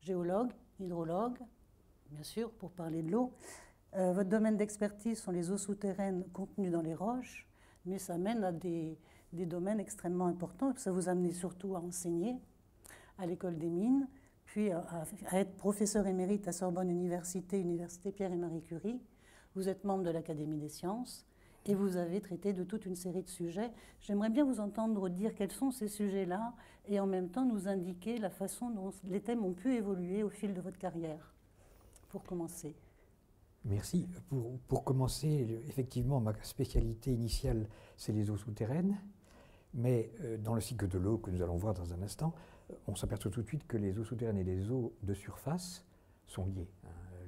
géologue, hydrologue, bien sûr, pour parler de l'eau. Votre domaine d'expertise sont les eaux souterraines contenues dans les roches, mais ça mène à des domaines extrêmement importants. Ça vous amène surtout à enseigner à l'école des mines, puis à être professeur émérite à Sorbonne Université Pierre et Marie Curie. Vous êtes membre de l'Académie des sciences et vous avez traité de toute une série de sujets. J'aimerais bien vous entendre dire quels sont ces sujets-là et en même temps nous indiquer la façon dont les thèmes ont pu évoluer au fil de votre carrière. Pour commencer. Merci. Pour commencer, effectivement, ma spécialité initiale, c'est les eaux souterraines. Mais dans le cycle de l'eau que nous allons voir dans un instant, on s'aperçoit tout de suite que les eaux souterraines et les eaux de surface sont liées.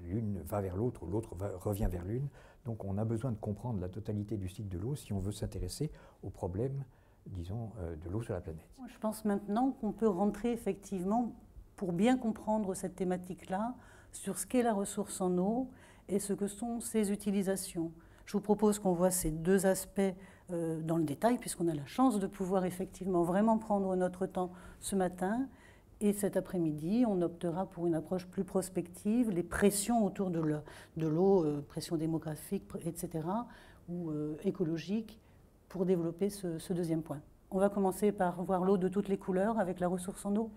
L'une va vers l'autre, l'autre revient vers l'une. Donc on a besoin de comprendre la totalité du cycle de l'eau si on veut s'intéresser aux problèmes, disons, de l'eau sur la planète. Je pense maintenant qu'on peut rentrer effectivement, pour bien comprendre cette thématique-là, sur ce qu'est la ressource en eau et ce que sont ses utilisations. Je vous propose qu'on voit ces deux aspects dans le détail, puisqu'on a la chance de pouvoir effectivement vraiment prendre notre temps ce matin. Et cet après-midi, on optera pour une approche plus prospective, les pressions autour de l'eau, pression démographique, etc., ou écologique, pour développer ce deuxième point. On va commencer par voir l'eau de toutes les couleurs avec la ressource en eau.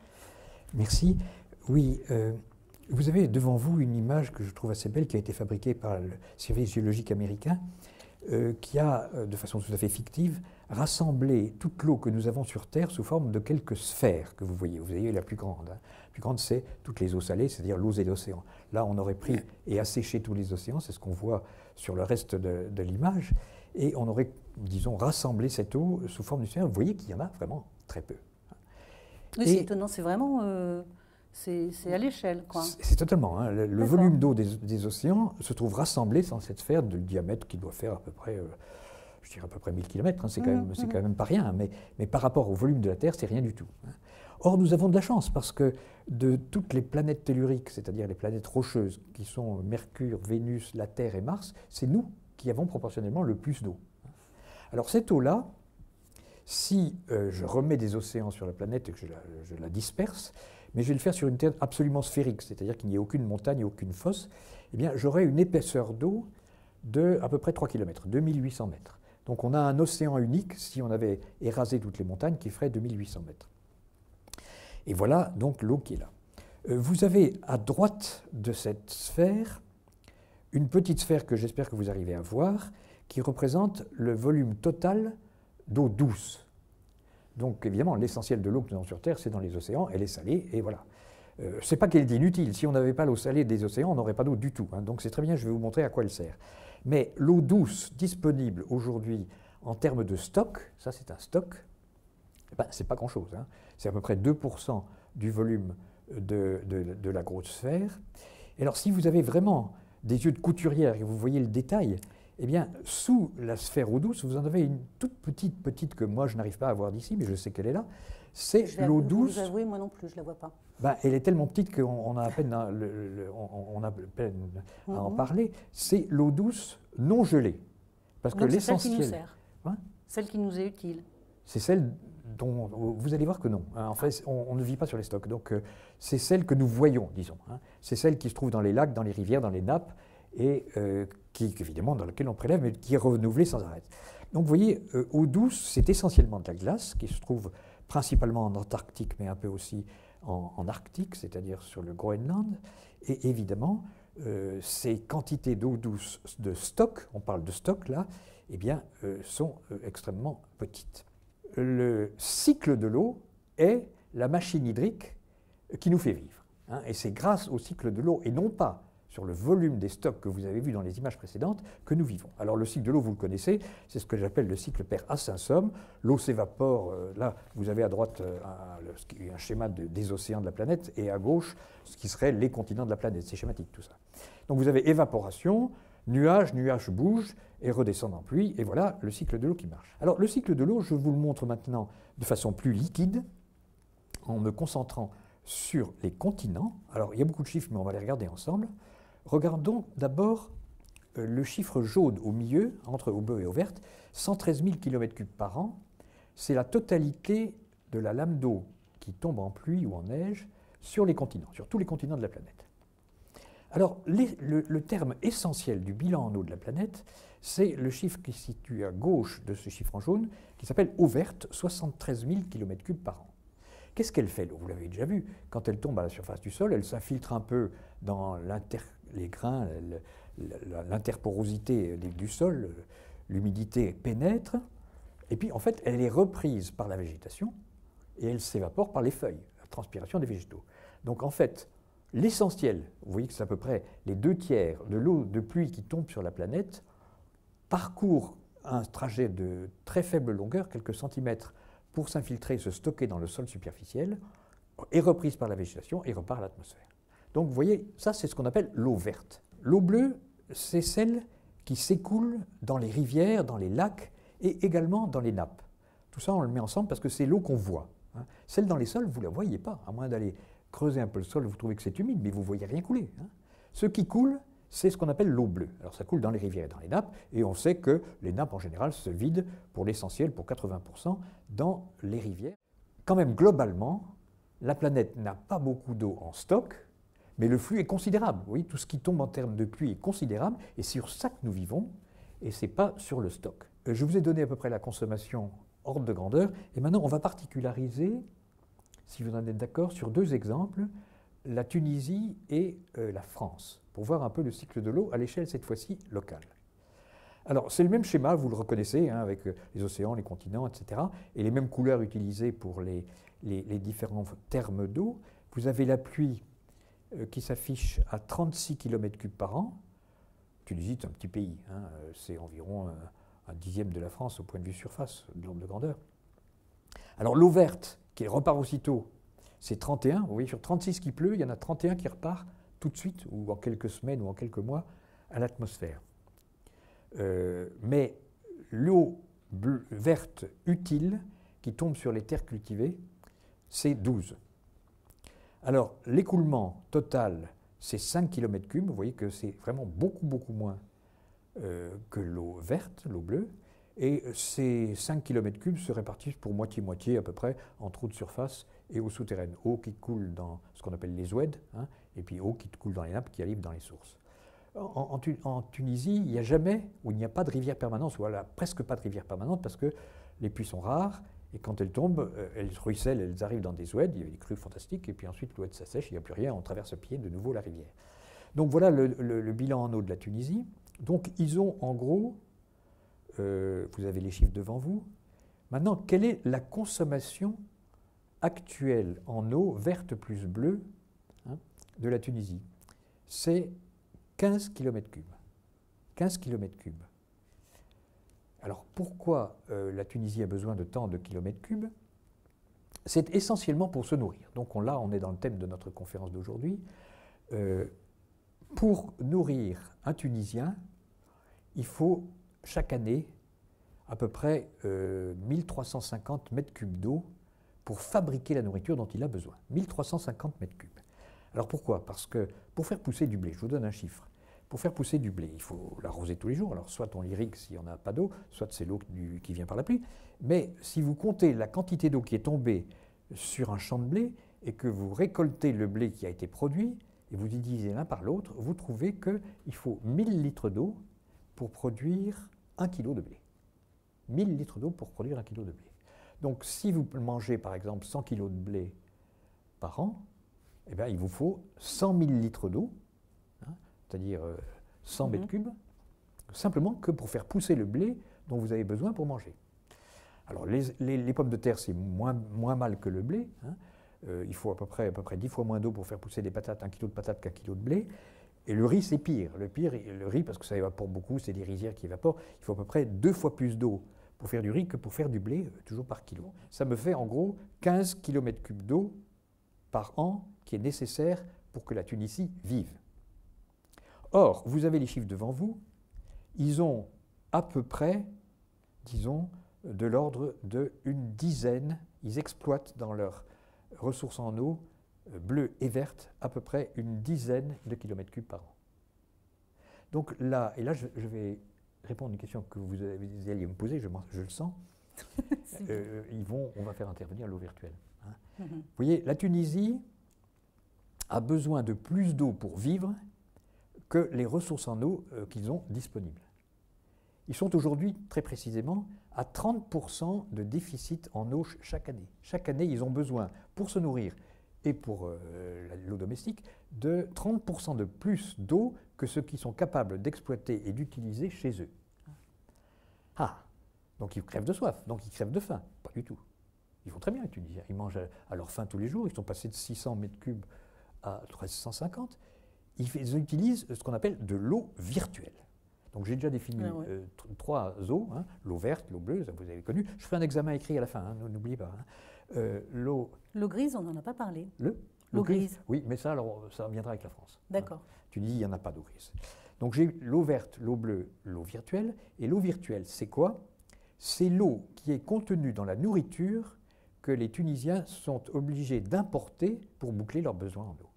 Merci. Oui, vous avez devant vous une image que je trouve assez belle qui a été fabriquée par le Service géologique américain, qui a, de façon tout à fait fictive, rassemblé toute l'eau que nous avons sur Terre sous forme de quelques sphères que vous voyez. Vous voyez la plus grande. La plus grande, c'est toutes les eaux salées, c'est-à-dire l'eau et l'océan. Là, on aurait pris et asséché tous les océans, c'est ce qu'on voit sur le reste de l'image, et on aurait, disons, rassemblé cette eau sous forme de sphère. Vous voyez qu'il y en a vraiment très peu. Oui, c'est étonnant, c'est vraiment... c'est à l'échelle, quoi. C'est totalement. Hein, le volume d'eau des océans se trouve rassemblé dans cette sphère de diamètre qui doit faire à peu près, je dirais à peu près 1000 km. Hein, c'est quand même pas rien. Mais par rapport au volume de la Terre, c'est rien du tout. Hein. Or, nous avons de la chance parce que de toutes les planètes telluriques, c'est-à-dire les planètes rocheuses, qui sont Mercure, Vénus, la Terre et Mars, c'est nous qui avons proportionnellement le plus d'eau. Alors cette eau-là, si je remets des océans sur la planète et que je la disperse, mais je vais le faire sur une terre absolument sphérique, c'est-à-dire qu'il n'y ait aucune montagne, aucune fosse, eh bien j'aurai une épaisseur d'eau de à peu près 3 km, 2800 mètres. Donc on a un océan unique, si on avait érasé toutes les montagnes, qui ferait 2800 mètres. Et voilà donc l'eau qui est là. Vous avez à droite de cette sphère une petite sphère que j'espère que vous arrivez à voir, qui représente le volume total d'eau douce. Donc évidemment, l'essentiel de l'eau que nous avons sur Terre, c'est dans les océans, elle est salée, et voilà. C'est pas qu'elle est inutile, si on n'avait pas l'eau salée des océans, on n'aurait pas d'eau du tout. Hein. Donc c'est très bien, je vais vous montrer à quoi elle sert. Mais l'eau douce disponible aujourd'hui en termes de stock, ça c'est un stock, ben, c'est pas grand-chose. Hein. C'est à peu près 2% du volume de la grosse sphère. Et alors si vous avez vraiment des yeux de couturière et vous voyez le détail, eh bien, sous la sphère eau douce, vous en avez une toute petite que moi je n'arrive pas à voir d'ici, mais je sais qu'elle est là. C'est l'eau douce. Vous avouez, moi non plus, je ne la vois pas. Ben, elle est tellement petite qu'on a à peine, à en parler. C'est l'eau douce non gelée. Parce que l'essentiel. Celle qui nous sert. Hein, celle qui nous est utile. C'est celle dont vous allez voir que non. Hein. En fait, on ne vit pas sur les stocks. Donc, c'est celle que nous voyons, disons. Hein. C'est celle qui se trouve dans les lacs, dans les rivières, dans les nappes, et évidemment dans laquelle on prélève, mais qui est renouvelée sans arrêt. Donc vous voyez, eau douce, c'est essentiellement de la glace, qui se trouve principalement en Antarctique, mais un peu aussi en Arctique, c'est-à-dire sur le Groenland. Et évidemment, ces quantités d'eau douce de stock, on parle de stock là, eh bien, sont extrêmement petites. Le cycle de l'eau est la machine hydrique qui nous fait vivre. Hein, et c'est grâce au cycle de l'eau, et non pas sur le volume des stocks que vous avez vus dans les images précédentes, que nous vivons. Alors le cycle de l'eau, vous le connaissez, c'est ce que j'appelle le cycle per ascensom. L'eau s'évapore, là vous avez à droite un schéma des océans de la planète, et à gauche ce qui serait les continents de la planète. C'est schématique tout ça. Donc vous avez évaporation, nuage bouge et redescend en pluie, et voilà le cycle de l'eau qui marche. Alors le cycle de l'eau, je vous le montre maintenant de façon plus liquide, en me concentrant sur les continents. Alors il y a beaucoup de chiffres, mais on va les regarder ensemble. Regardons d'abord le chiffre jaune au milieu, entre eau bleue et eau verte, 113 000 km3 par an. C'est la totalité de la lame d'eau qui tombe en pluie ou en neige sur les continents, sur tous les continents de la planète. Alors, le terme essentiel du bilan en eau de la planète, c'est le chiffre qui se situe à gauche de ce chiffre en jaune, qui s'appelle eau verte, 73 000 km3 par an. Qu'est-ce qu'elle fait, l'eau? Vous l'avez déjà vu, quand elle tombe à la surface du sol, elle s'infiltre un peu dans les grains, l'interporosité du sol, l'humidité pénètre, et puis en fait, elle est reprise par la végétation, et elle s'évapore par les feuilles, la transpiration des végétaux. Donc en fait, l'essentiel, vous voyez que c'est à peu près les 2/3 de l'eau de pluie qui tombe sur la planète, parcourt un trajet de très faible longueur, quelques centimètres, pour s'infiltrer, se stocker dans le sol superficiel, est reprise par la végétation et repart à l'atmosphère. Donc vous voyez, ça c'est ce qu'on appelle l'eau verte. L'eau bleue, c'est celle qui s'écoule dans les rivières, dans les lacs et également dans les nappes. Tout ça, on le met ensemble parce que c'est l'eau qu'on voit. Hein. Celle dans les sols, vous ne la voyez pas, à moins d'aller creuser un peu le sol, vous trouvez que c'est humide, mais vous ne voyez rien couler. Hein. Ce qui coule, c'est ce qu'on appelle l'eau bleue. Alors ça coule dans les rivières et dans les nappes, et on sait que les nappes en général se vident pour l'essentiel, pour 80%, dans les rivières. Quand même, globalement, la planète n'a pas beaucoup d'eau en stock, mais le flux est considérable. Vous voyez, tout ce qui tombe en termes de pluie est considérable, et c'est sur ça que nous vivons, et ce n'est pas sur le stock. Je vous ai donné à peu près la consommation ordre de grandeur, et maintenant on va particulariser, si vous en êtes d'accord, sur 2 exemples, la Tunisie et la France, pour voir un peu le cycle de l'eau à l'échelle, cette fois-ci, locale. Alors, c'est le même schéma, vous le reconnaissez, hein, avec les océans, les continents, etc., et les mêmes couleurs utilisées pour les différents termes d'eau. Vous avez la pluie qui s'affiche à 36 km3 par an. Tunisie, c'est un petit pays, hein, c'est environ un dixième de la France au point de vue surface, de l'ordre de grandeur. Alors, l'eau verte, qui repart aussitôt, c'est 31. Vous voyez, sur 36 qui pleut, il y en a 31 qui repart tout de suite, ou en quelques semaines, ou en quelques mois, à l'atmosphère. Mais l'eau verte utile qui tombe sur les terres cultivées, c'est 12. Alors, l'écoulement total, c'est 5 km3. Vous voyez que c'est vraiment beaucoup, beaucoup moins que l'eau verte, l'eau bleue. Et ces 5 km3 se répartissent pour moitié-moitié à peu près entre eau de surface et eau souterraine. Eau qui coule dans ce qu'on appelle les oueds, hein, et puis eau qui coule dans les nappes qui arrive dans les sources. En Tunisie, il n'y a jamais, ou il n'y a pas de rivière permanente, ou presque pas de rivière permanente, parce que les pluies sont rares, et quand elles tombent, elles ruissellent, elles arrivent dans des oueds, il y a des crues fantastiques, et puis ensuite l'oued s'assèche, il n'y a plus rien, on traverse pied de nouveau la rivière. Donc voilà le bilan en eau de la Tunisie. Donc ils ont en gros, vous avez les chiffres devant vous. Maintenant, quelle est la consommation actuelle en eau verte plus bleue, hein, de la Tunisie? C'est 15 km3. 15 km3. Alors pourquoi la Tunisie a besoin de tant de kilomètres cubes? C'est essentiellement pour se nourrir. Donc là, on est dans le thème de notre conférence d'aujourd'hui. Pour nourrir un Tunisien, il faut chaque année à peu près 1350 mètres cubes d'eau pour fabriquer la nourriture dont il a besoin. 1350 mètres cubes. Alors pourquoi? Parce que pour faire pousser du blé, je vous donne un chiffre, pour faire pousser du blé, il faut l'arroser tous les jours. Alors soit on l'irrigue s'il n'y en a pas d'eau, soit c'est l'eau qui vient par la pluie. Mais si vous comptez la quantité d'eau qui est tombée sur un champ de blé et que vous récoltez le blé qui a été produit et vous y divisez l'un par l'autre, vous trouvez qu'il faut 1000 litres d'eau pour produire 1 kg de blé. 1000 litres d'eau pour produire 1 kg de blé. Donc si vous mangez par exemple 100 kg de blé par an, eh bien, il vous faut 100 000 litres d'eau, hein, c'est-à-dire 100 mètres cubes, simplement que pour faire pousser le blé dont vous avez besoin pour manger. Alors les pommes de terre, c'est moins mal que le blé. Hein. Il faut à peu près 10 fois moins d'eau pour faire pousser des patates, 1 kg de patates qu'un kilo de blé. Et le riz, c'est pire. Le riz, parce que ça évapore beaucoup, c'est des rizières qui évaporent, il faut à peu près 2 fois plus d'eau pour faire du riz que pour faire du blé, toujours par kilo. Ça me fait en gros 15 km3 d'eau par an qui est nécessaire pour que la Tunisie vive. Or, vous avez les chiffres devant vous, ils ont à peu près, disons, de l'ordre d'une dizaine, ils exploitent dans leurs ressources en eau, bleues et vertes, à peu près une dizaine de kilomètres cubes par an. Donc là, et là je vais répondre à une question que vous alliez me poser, je le sens. On va faire intervenir l'eau virtuelle. Hein. Vous voyez, la Tunisie, a besoin de plus d'eau pour vivre que les ressources en eau qu'ils ont disponibles. Ils sont aujourd'hui, très précisément, à 30% de déficit en eau chaque année. Chaque année, ils ont besoin, pour se nourrir et pour l'eau domestique, de 30% de plus d'eau que ceux qui sont capables d'exploiter et d'utiliser chez eux. Ah, donc ils crèvent de soif, donc ils crèvent de faim. Pas du tout. Ils vont très bien, tu dis. Ils mangent à leur faim tous les jours, ils sont passés de 600 mètres cubes à 1350. Ils utilisent ce qu'on appelle de l'eau virtuelle. Donc j'ai déjà défini 3 eaux, hein, l'eau verte, l'eau bleue, ça vous avez connu. Je ferai un examen écrit à la fin, hein, n'oubliez pas. Hein. L'eau grise, on n'en a pas parlé. L'eau grise. Oui, mais ça, alors, ça viendra avec la France. D'accord. Hein. Tu dis, il n'y en a pas d'eau grise. Donc j'ai l'eau verte, l'eau bleue, l'eau virtuelle. Et l'eau virtuelle, c'est quoi? C'est l'eau qui est contenue dans la nourriture que les Tunisiens sont obligés d'importer pour boucler leurs besoins en eau.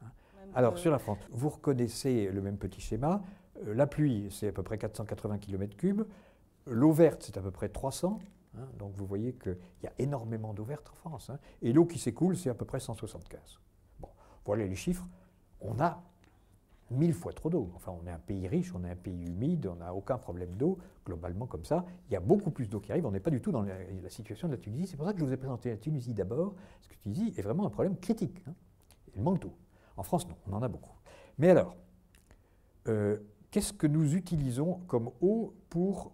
Hein. Alors, sur la France, vous reconnaissez le même petit schéma. La pluie, c'est à peu près 480 km3. L'eau verte, c'est à peu près 300. Hein, donc vous voyez qu'il y a énormément d'eau verte en France. Hein, et l'eau qui s'écoule, c'est à peu près 175. Bon, voilà les chiffres. On a 1000 fois trop d'eau. Enfin, on est un pays riche, on est un pays humide, on n'a aucun problème d'eau, globalement comme ça. Il y a beaucoup plus d'eau qui arrive, on n'est pas du tout dans la situation de la Tunisie. C'est pour ça que je vous ai présenté la Tunisie d'abord, parce que la Tunisie est vraiment un problème critique. Hein. Il manque d'eau. En France, non, on en a beaucoup. Mais alors, qu'est-ce que nous utilisons comme eau pour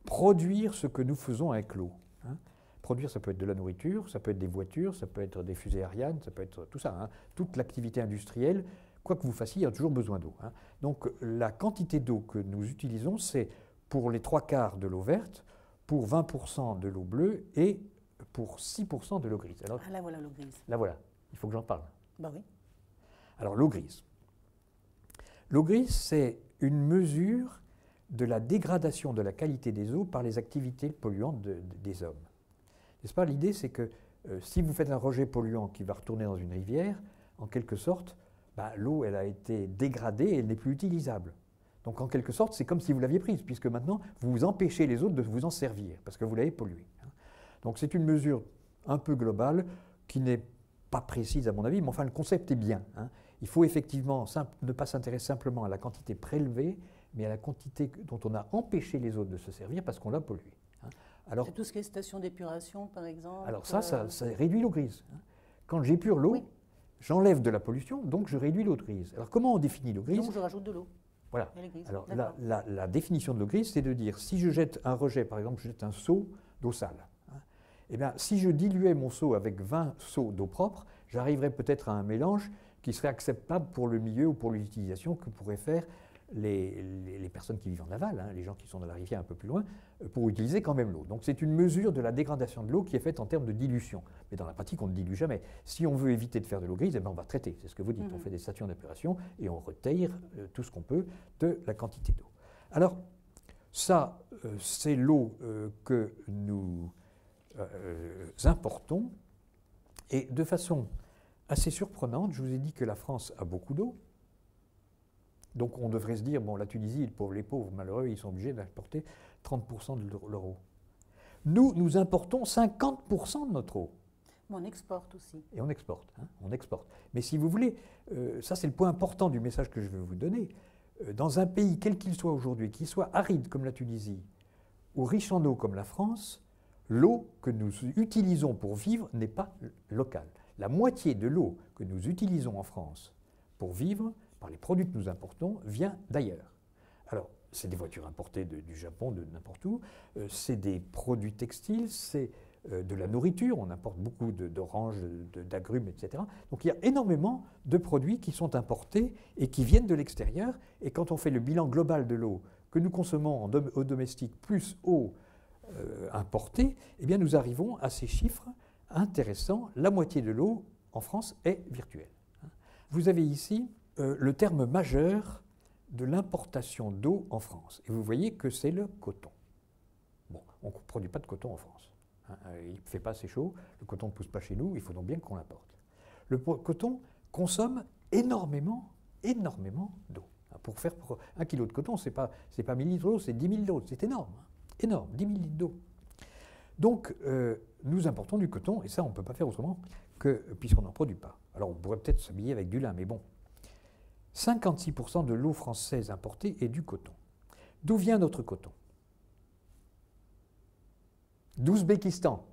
produire ce que nous faisons avec l'eau, hein? Produire, ça peut être de la nourriture, ça peut être des voitures, ça peut être des fusées Ariane, ça peut être tout ça. Hein? Toute l'activité industrielle, quoi que vous fassiez, il y a toujours besoin d'eau. Hein? Donc la quantité d'eau que nous utilisons, c'est pour les 3/4 de l'eau verte, pour 20% de l'eau bleue et pour 6% de l'eau grise. Alors, là voilà l'eau grise. Là voilà, il faut que j'en parle. Bah oui. Alors l'eau grise. L'eau grise, c'est une mesure de la dégradation de la qualité des eaux par les activités polluantes des hommes. N'est-ce pas? L'idée, c'est que si vous faites un rejet polluant qui va retourner dans une rivière, en quelque sorte, l'eau, elle a été dégradée et elle n'est plus utilisable. Donc en quelque sorte, c'est comme si vous l'aviez prise, puisque maintenant, vous empêchez les autres de vous en servir, parce que vous l'avez polluée. Hein. Donc c'est une mesure un peu globale, qui n'est pas précise à mon avis, mais enfin le concept est bien. Hein. Il faut effectivement ne pas s'intéresser simplement à la quantité prélevée, mais à la quantité dont on a empêché les autres de se servir parce qu'on l'a polluée. Hein. C'est tout ce qui est station d'épuration, par exemple. Alors ça réduit l'eau grise. Hein. Quand j'épure l'eau, j'enlève de la pollution, donc je réduis l'eau grise. Alors comment on définit l'eau grise? Donc je rajoute de l'eau. Voilà. Alors la définition de l'eau grise, c'est de dire, si je jette un rejet, par exemple, je jette un seau d'eau sale, hein, eh bien, si je diluais mon seau avec 20 seaux d'eau propre, j'arriverais peut-être à un mélange qui serait acceptable pour le milieu ou pour l'utilisation que pourraient faire les personnes qui vivent en aval, hein, les gens qui sont dans la rivière un peu plus loin, pour utiliser quand même l'eau. Donc c'est une mesure de la dégradation de l'eau qui est faite en termes de dilution. Mais dans la pratique, on ne dilue jamais. Si on veut éviter de faire de l'eau grise, eh bien, on va traiter. C'est ce que vous dites. On fait des stations d'épuration et on retire tout ce qu'on peut de la quantité d'eau. Alors, ça, c'est l'eau que nous importons. Et de façon assez surprenante, je vous ai dit que la France a beaucoup d'eau. Donc on devrait se dire, bon, la Tunisie, les pauvres malheureux, ils sont obligés d'importer 30% de leur eau. Nous importons 50% de notre eau. Mais on exporte aussi. Et on exporte, hein, on exporte. Mais si vous voulez, ça c'est le point important du message que je veux vous donner, dans un pays quel qu'il soit aujourd'hui, qu'il soit aride comme la Tunisie, ou riche en eau comme la France, l'eau que nous utilisons pour vivre n'est pas locale. La moitié de l'eau que nous utilisons en France pour vivre, par les produits que nous importons, vient d'ailleurs. Alors, c'est des voitures importées du Japon, de n'importe où, c'est des produits textiles, c'est de la nourriture, on importe beaucoup d'oranges, d'agrumes, etc. Donc il y a énormément de produits qui sont importés et qui viennent de l'extérieur, et quand on fait le bilan global de l'eau que nous consommons en eau domestique plus eau importée, eh bien nous arrivons à ces chiffres intéressants. La moitié de l'eau en France est virtuelle. Vous avez ici le terme majeur de l'importation d'eau en France. Et vous voyez que c'est le coton. Bon, on ne produit pas de coton en France. Hein, il ne fait pas assez chaud, le coton ne pousse pas chez nous, il faut donc bien qu'on l'importe. Le coton consomme énormément d'eau. Pour faire 1 kilo de coton, ce n'est pas 1000 litres d'eau, c'est 10 000 d'eau. C'est énorme, hein, énorme, 10 000 litres d'eau. Donc, nous importons du coton, et ça, on ne peut pas faire autrement que, puisqu'on n'en produit pas. Alors on pourrait peut-être s'habiller avec du lin, mais bon. 56% de l'eau française importée est du coton. D'où vient notre coton? D'Ouzbékistan.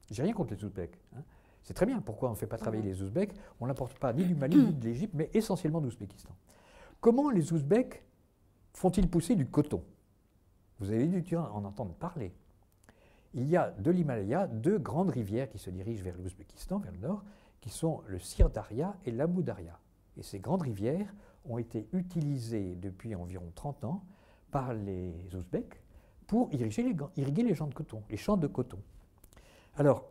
J'ai rien contre les Ouzbeks. Hein. C'est très bien. Pourquoi on ne fait pas travailler les Ouzbeks? On n'importe pas ni du Mali ni de l'Égypte, mais essentiellement d'Ouzbékistan. Comment les Ouzbeks font-ils pousser du coton? Vous avez dû en entendre parler. Il y a de l'Himalaya 2 grandes rivières qui se dirigent vers l'Ouzbékistan, vers le nord, qui sont le Sir Daria et l'Amou Daria. Et ces grandes rivières ont été utilisées depuis environ 30 ans par les Ouzbeks pour irriguer les champs de coton, Alors,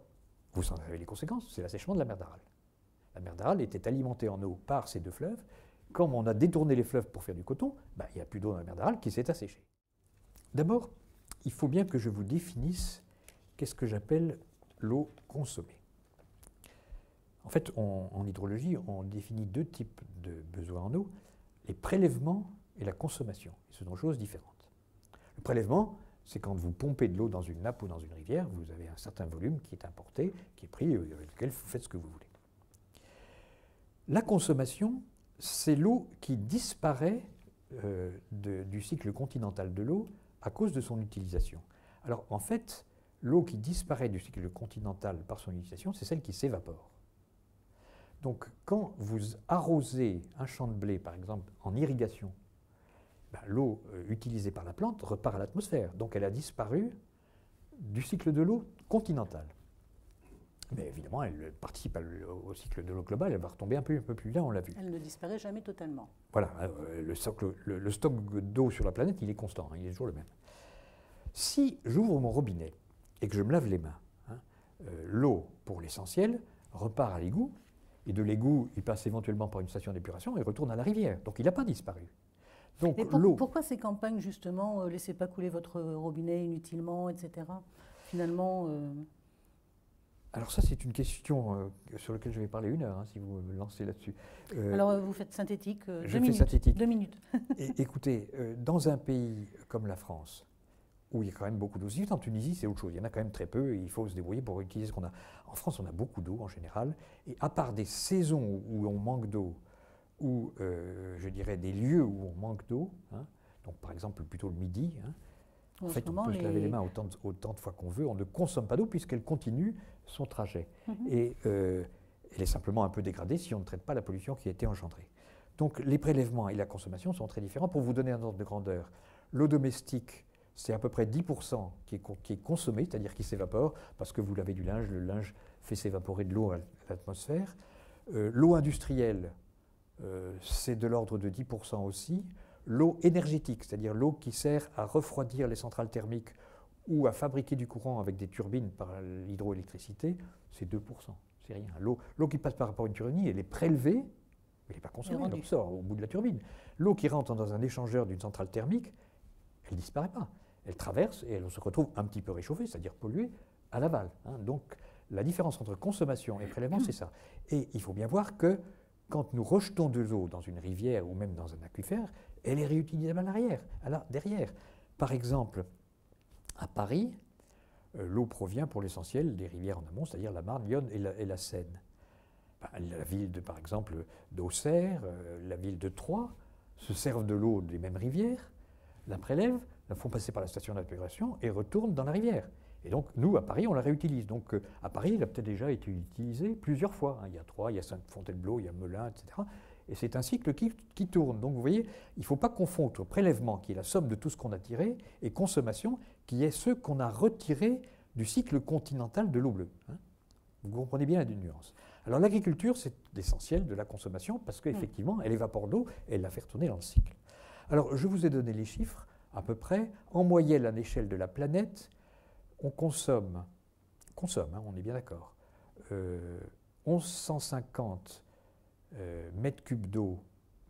vous en savez les conséquences, c'est l'assèchement de la mer d'Aral. La mer d'Aral était alimentée en eau par ces 2 fleuves. Comme on a détourné les fleuves pour faire du coton, il n'y a plus d'eau dans la mer d'Aral qui s'est asséchée. D'abord, il faut bien que je vous définisse qu'est-ce que j'appelle l'eau consommée. En fait, en hydrologie, on définit 2 types de besoins en eau, les prélèvements et la consommation. Ce sont 2 choses différentes. Le prélèvement, c'est quand vous pompez de l'eau dans une nappe ou dans une rivière, vous avez un certain volume qui est importé, qui est pris, avec lequel vous faites ce que vous voulez. La consommation, c'est l'eau qui disparaît du cycle continental de l'eau à cause de son utilisation. Alors, en fait, l'eau qui disparaît du cycle continental par son utilisation, c'est celle qui s'évapore. Donc, quand vous arrosez un champ de blé, par exemple, en irrigation, l'eau utilisée par la plante repart à l'atmosphère. Donc, elle a disparu du cycle de l'eau continental. Mais évidemment, elle participe au cycle de l'eau globale, elle va retomber un peu plus là, on l'a vu. Elle ne disparaît jamais totalement. Voilà, le stock d'eau sur la planète, il est constant, il est toujours le même. Si j'ouvre mon robinet et que je me lave les mains, l'eau, pour l'essentiel, repart à l'égout, et de l'égout, il passe éventuellement par une station d'épuration et retourne à la rivière. Donc il n'a pas disparu. Donc, pourquoi ces campagnes, justement, laissez pas couler votre robinet inutilement, etc. Finalement... Alors ça, c'est une question sur laquelle je vais parler 1 heure, si vous me lancez là-dessus. Alors vous faites synthétique, je fais synthétique. 2 minutes. Écoutez, dans un pays comme la France, où il y a quand même beaucoup d'eau, en Tunisie, c'est autre chose, il y en a quand même très peu, et il faut se débrouiller pour utiliser ce qu'on a. En France, on a beaucoup d'eau en général, et à part des saisons où on manque d'eau, ou je dirais des lieux où on manque d'eau, donc par exemple plutôt le midi, en fait, on peut se laver les mains autant de fois qu'on veut, on ne consomme pas d'eau puisqu'elle continue son trajet. Et elle est simplement un peu dégradée si on ne traite pas la pollution qui a été engendrée. Donc les prélèvements et la consommation sont très différents. Pour vous donner un ordre de grandeur, l'eau domestique, c'est à peu près 10% qui est consommé, c'est-à-dire qui s'évapore, parce que vous lavez du linge, le linge fait s'évaporer de l'eau à l'atmosphère. L'eau industrielle, c'est de l'ordre de 10% aussi. L'eau énergétique, c'est-à-dire l'eau qui sert à refroidir les centrales thermiques ou à fabriquer du courant avec des turbines par l'hydroélectricité, c'est 2%, c'est rien. L'eau qui passe par rapport à une turbine, elle est prélevée, mais elle n'est pas consommée, elle sort au bout de la turbine. L'eau qui rentre dans un échangeur d'une centrale thermique, elle ne disparaît pas. Elle traverse et elle se retrouve un petit peu réchauffée, c'est-à-dire polluée, à l'aval. Donc la différence entre consommation et prélèvement, c'est ça. Et il faut bien voir que quand nous rejetons de l'eau dans une rivière ou même dans un aquifère, elle est réutilisable derrière. Par exemple, à Paris, l'eau provient pour l'essentiel des rivières en amont, c'est-à-dire la Marne, l'Yonne et la Seine. La ville, par exemple, d'Auxerre, la ville de Troyes, se servent de l'eau des mêmes rivières, la prélèvent, la font passer par la station d'épuration et retournent dans la rivière. Et donc, nous, à Paris, on la réutilise. Donc, à Paris, elle a peut-être déjà été utilisée plusieurs fois. Il y a Troyes, il y a Saint-Fontainebleau, il y a Melun, etc. Et c'est un cycle qui tourne. Donc, vous voyez, il ne faut pas confondre prélèvement, qui est la somme de tout ce qu'on a tiré, et consommation, qui est ce qu'on a retiré du cycle continental de l'eau bleue. Vous comprenez bien la nuance. Alors, l'agriculture, c'est l'essentiel de la consommation, parce qu'effectivement, elle évapore l'eau et elle la fait retourner dans le cycle. Alors, je vous ai donné les chiffres, à peu près. En moyenne, à l'échelle de la planète, on consomme, on est bien d'accord, 1150 mètres cubes d'eau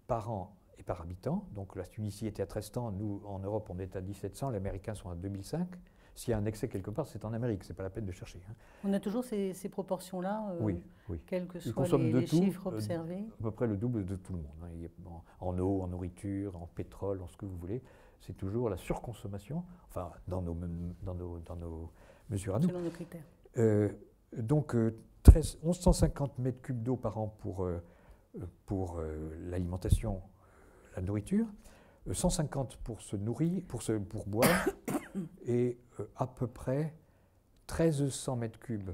par an et par habitant. Donc la Tunisie était à 1300, nous en Europe on est à 1700, les Américains sont à 2005. S'il y a un excès quelque part, c'est en Amérique, c'est pas la peine de chercher. On a toujours ces proportions-là, oui. Quels que soient les chiffres observés. À peu près le double de tout le monde. En eau, en nourriture, en pétrole, en ce que vous voulez. C'est toujours la surconsommation, enfin dans nos mesures à nous. Selon nos critères. Donc 1150 mètres cubes d'eau par an pour l'alimentation, la nourriture, 150 pour se nourrir, pour boire, et à peu près 1300 mètres cubes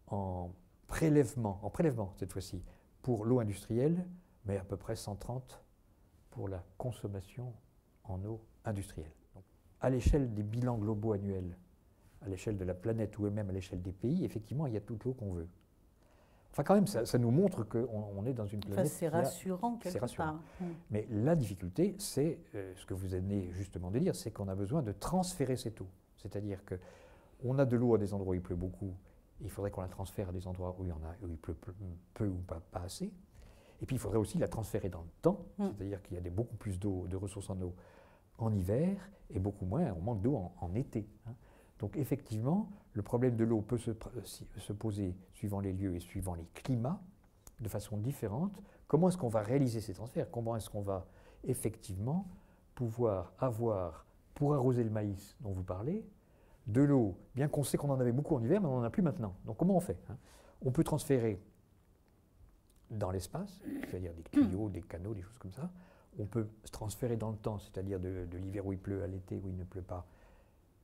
en prélèvement cette fois-ci, pour l'eau industrielle, mais à peu près 130 pour la consommation en eau industrielle. Donc, à l'échelle des bilans globaux annuels, à l'échelle de la planète ou même à l'échelle des pays, effectivement, il y a toute l'eau qu'on veut. Enfin, quand même, ça nous montre qu'on est dans une planète... Enfin, c'est rassurant, quelque part. Mais la difficulté, c'est ce que vous venez justement de dire, c'est qu'on a besoin de transférer cette eau. C'est-à-dire qu'on a de l'eau à des endroits où il pleut beaucoup, il faudrait qu'on la transfère à des endroits où il pleut peu ou pas assez. Et puis, il faudrait aussi la transférer dans le temps, c'est-à-dire qu'il y a beaucoup plus d'eau, de ressources en eau en hiver, et beaucoup moins, on manque d'eau en été. Donc effectivement, le problème de l'eau peut se poser suivant les lieux et suivant les climats de façon différente. Comment est-ce qu'on va réaliser ces transferts? Comment est-ce qu'on va effectivement pouvoir avoir, pour arroser le maïs dont vous parlez, de l'eau, bien qu'on sait qu'on en avait beaucoup en hiver, mais on n'en a plus maintenant. Donc comment on fait? On peut transférer dans l'espace, c'est-à-dire des tuyaux, des canaux, des choses comme ça. On peut se transférer dans le temps, c'est-à-dire de l'hiver où il pleut à l'été où il ne pleut pas.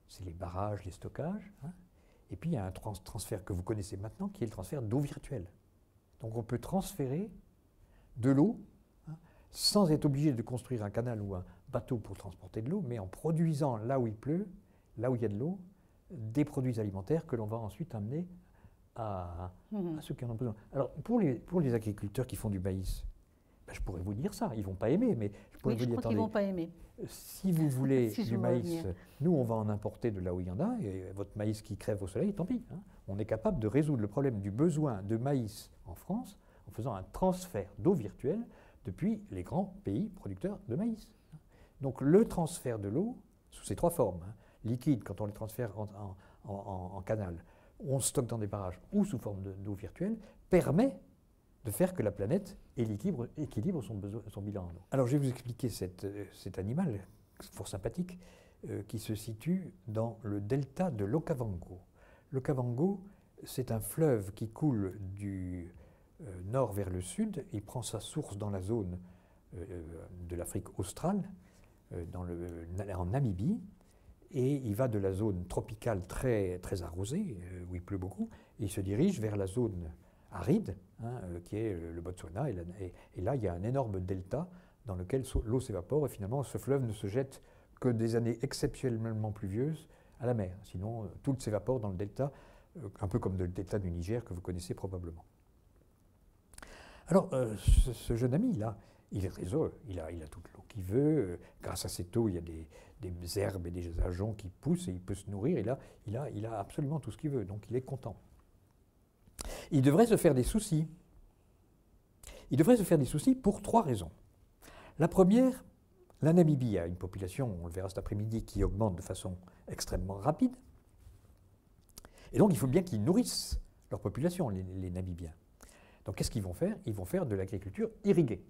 C'est les barrages, les stockages. Et puis, il y a un transfert que vous connaissez maintenant, qui est le transfert d'eau virtuelle. Donc, on peut transférer de l'eau, sans être obligé de construire un canal ou un bateau pour transporter de l'eau, mais en produisant là où il pleut, là où il y a de l'eau, des produits alimentaires que l'on va ensuite amener à ceux qui en ont besoin. Alors, pour les agriculteurs qui font du maïs, je pourrais vous dire ça, ils ne vont pas aimer, mais je pourrais vous dire, je crois qu'ils ne vont pas aimer. Si vous voulez du maïs, nous on va en importer de là où il y en a, et votre maïs qui crève au soleil, tant pis. On est capable de résoudre le problème du besoin de maïs en France en faisant un transfert d'eau virtuelle depuis les grands pays producteurs de maïs. Donc le transfert de l'eau, sous ces trois formes, liquide quand on les transfère en canal, on stocke dans des barrages ou sous forme d'eau virtuelle, permet de faire que la planète équilibre son bilan en eau. Alors je vais vous expliquer cet animal fort sympathique qui se situe dans le delta de l'Okavango. L'Okavango, c'est un fleuve qui coule du nord vers le sud. Il prend sa source dans la zone de l'Afrique australe, en Namibie, et il va de la zone tropicale très, très arrosée, où il pleut beaucoup, et il se dirige vers la zone aride, qui est le Botswana, et là il y a un énorme delta dans lequel l'eau s'évapore, et finalement ce fleuve ne se jette que des années exceptionnellement pluvieuses à la mer, sinon tout s'évapore dans le delta, un peu comme le delta du Niger que vous connaissez probablement. Alors ce jeune ami là, il est très heureux, il a toute l'eau qu'il veut, grâce à cette eau il y a des herbes et des ajoncs qui poussent et il peut se nourrir, et là il a absolument tout ce qu'il veut, donc il est content. Il devrait se faire des soucis. Il devrait se faire des soucis pour trois raisons. La première, la Namibie a une population, on le verra cet après-midi, qui augmente de façon extrêmement rapide. Et donc il faut bien qu'ils nourrissent leur population, les Namibiens. Donc qu'est-ce qu'ils vont faire? Ils vont faire de l'agriculture irriguée.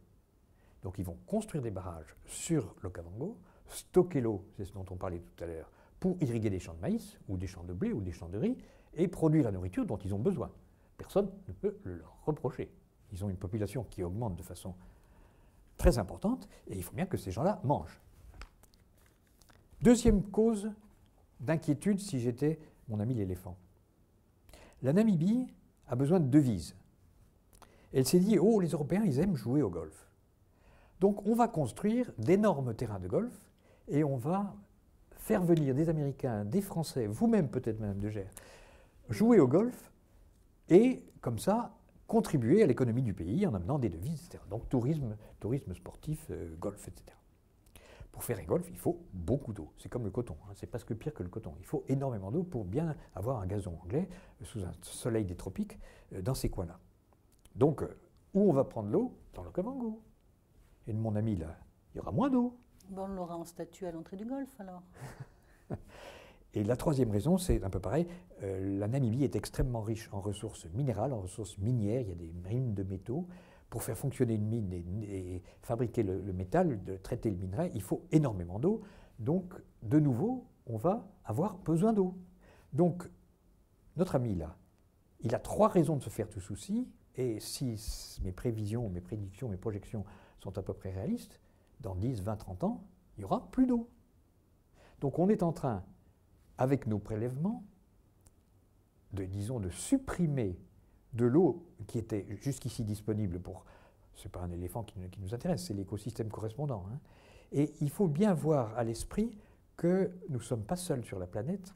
Donc ils vont construire des barrages sur l'Okavango, stocker l'eau, c'est ce dont on parlait tout à l'heure, pour irriguer des champs de maïs, ou des champs de blé, ou des champs de riz, et produire la nourriture dont ils ont besoin. Personne ne peut le leur reprocher. Ils ont une population qui augmente de façon très importante, et il faut bien que ces gens-là mangent. Deuxième cause d'inquiétude si j'étais mon ami l'éléphant. La Namibie a besoin de devises. Elle s'est dit, oh, les Européens, ils aiment jouer au golf. Donc on va construire d'énormes terrains de golf, et on va faire venir des Américains, des Français, vous-même peut-être, Madame de Gers, jouer au golf, et comme ça, contribuer à l'économie du pays en amenant des devises, etc. Donc tourisme sportif, golf, etc. Pour faire un golf, il faut beaucoup d'eau. C'est comme le coton, c'est presque pire que le coton. Il faut énormément d'eau pour bien avoir un gazon anglais sous un soleil des tropiques dans ces coins-là. Donc, où on va prendre l'eau? Dans l'Okavango. Et de mon ami là, il y aura moins d'eau. Bon, on l'aura en statue à l'entrée du golfe alors. Et la troisième raison, c'est un peu pareil, la Namibie est extrêmement riche en ressources minérales, en ressources minières, il y a des mines de métaux. Pour faire fonctionner une mine et fabriquer le métal, de traiter le minerai, il faut énormément d'eau. Donc, de nouveau, on va avoir besoin d'eau. Donc, notre ami là, il a 3 raisons de se faire tout souci, et si mes prévisions, mes prédictions, mes projections sont à peu près réalistes, dans 10, 20, 30 ans, il n'y aura plus d'eau. Donc on est en train, avec nos prélèvements, disons, de supprimer de l'eau qui était jusqu'ici disponible pour... Ce n'est pas un éléphant qui nous intéresse, c'est l'écosystème correspondant. Hein. Et il faut bien voir à l'esprit que nous ne sommes pas seuls sur la planète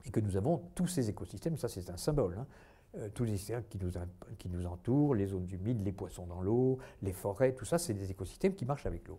et que nous avons tous ces écosystèmes, ça c'est un symbole, hein. Tous les écosystèmes qui nous entourent, les zones humides, les poissons dans l'eau, les forêts, tout ça, c'est des écosystèmes qui marchent avec l'eau.